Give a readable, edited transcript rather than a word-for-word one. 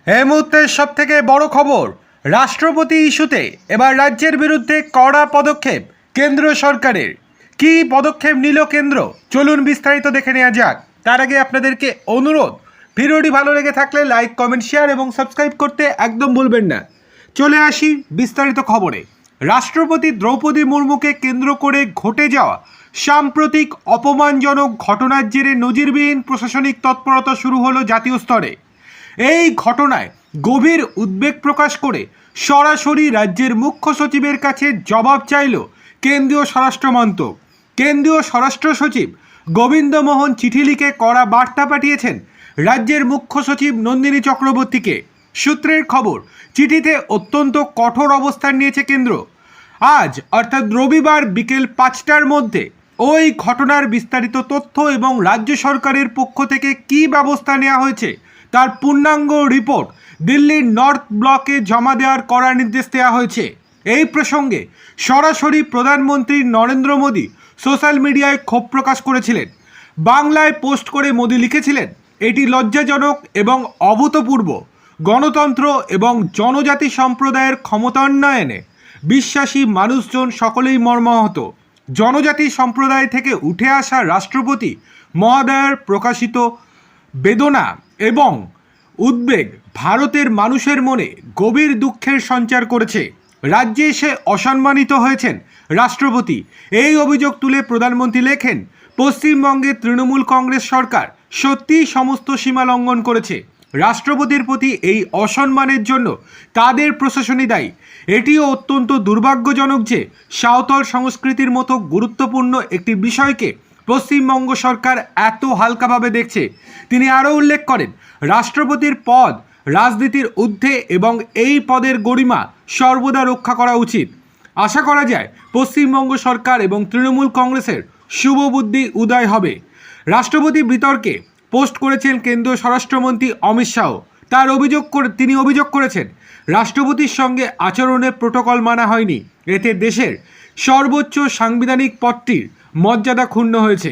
এই মুহূর্তের সবথেকে বড় খবর, রাষ্ট্রপতি ইস্যুতে এবার রাজ্যের বিরুদ্ধে কড়া পদক্ষেপ কেন্দ্র সরকারের। কি পদক্ষেপ নিল কেন্দ্র, চলুন বিস্তারিত দেখে নেওয়া যাক। তার আগে আপনাদেরকে অনুরোধ, ভিডিওটি ভালো লেগে থাকলে লাইক, কমেন্ট, শেয়ার এবং সাবস্ক্রাইব করতে একদম ভুলবেন না। চলে আসি বিস্তারিত খবরে। রাষ্ট্রপতি দ্রৌপদী মুর্মুকে কেন্দ্র করে ঘটে যাওয়া সাম্প্রতিক অপমানজনক ঘটনার জেরে নজিরবিহীন প্রশাসনিক তৎপরতা শুরু হলো জাতীয় স্তরে। এই ঘটনায় গভীর উদ্বেগ প্রকাশ করে সরাসরি রাজ্যের মুখ্য সচিবের কাছে জবাব চাইল কেন্দ্রীয় স্বরাষ্ট্র মন্ত্রক। কেন্দ্রীয় স্বরাষ্ট্র সচিব গোবিন্দ মোহন চিঠি লিখে কড়া বার্তা পাঠিয়েছেন রাজ্যের মুখ্য সচিব নন্দিনী চক্রবর্তীকে। সূত্রের খবর, চিঠিতে অত্যন্ত কঠোর অবস্থান নিয়েছে কেন্দ্র। আজ অর্থাৎ রবিবার বিকেল 5টার মধ্যে ওই ঘটনার বিস্তারিত তথ্য এবং রাজ্য সরকারের পক্ষ থেকে কী ব্যবস্থা নেওয়া হয়েছে তার পূর্ণাঙ্গ রিপোর্ট দিল্লির নর্থ ব্লকে জমা দেওয়ার কড়া নির্দেশ দেওয়া হয়েছে। এই প্রসঙ্গে সরাসরি প্রধানমন্ত্রী নরেন্দ্র মোদী সোশ্যাল মিডিয়ায় ক্ষোভ প্রকাশ করেছিলেন। বাংলায় পোস্ট করে মোদী লিখেছিলেন, এটি লজ্জাজনক এবং অভূতপূর্ব। গণতন্ত্র এবং জনজাতি সম্প্রদায়ের ক্ষমতায়নে বিশ্বাসী মানুষজন সকলেই মর্মাহত। জনজাতি সম্প্রদায় থেকে উঠে আসা রাষ্ট্রপতি মহোদয়ের প্রকাশিত বেদনা এবং উদ্বেগ ভারতের মানুষের মনে গভীর দুঃখের সঞ্চার করেছে। রাজ্যে এসে অসম্মানিত হয়েছেন রাষ্ট্রপতি। এই অভিযোগ তুলে প্রধানমন্ত্রী লেখেন, পশ্চিমবঙ্গের তৃণমূল কংগ্রেস সরকার সত্যিই সমস্ত সীমা লঙ্ঘন করেছে। রাষ্ট্রপতির প্রতি এই অসম্মানের জন্য তাদের প্রশাসনই দায়ী। এটিও অত্যন্ত দুর্ভাগ্যজনক যে সাঁওতাল সংস্কৃতির মতো গুরুত্বপূর্ণ একটি বিষয়কে পশ্চিমবঙ্গ সরকার এত হালকাভাবে দেখছে। তিনি আরও উল্লেখ করেন, রাষ্ট্রপতির পদ রাজনীতির ঊর্ধ্বে এবং এই পদের গরিমা সর্বদা রক্ষা করা উচিত। আশা করা যায় পশ্চিমবঙ্গ সরকার এবং তৃণমূল কংগ্রেসের শুভ বুদ্ধি উদয় হবে। রাষ্ট্রপতি বিতর্কে পোস্ট করেছেন কেন্দ্রীয় স্বরাষ্ট্রমন্ত্রী অমিত শাহ। তিনি অভিযোগ করেছেন, রাষ্ট্রপতির সঙ্গে আচরণের প্রোটোকল মানা হয়নি। এতে দেশের সর্বোচ্চ সাংবিধানিক পদটির মর্যাদা ক্ষুণ্ণ হয়েছে।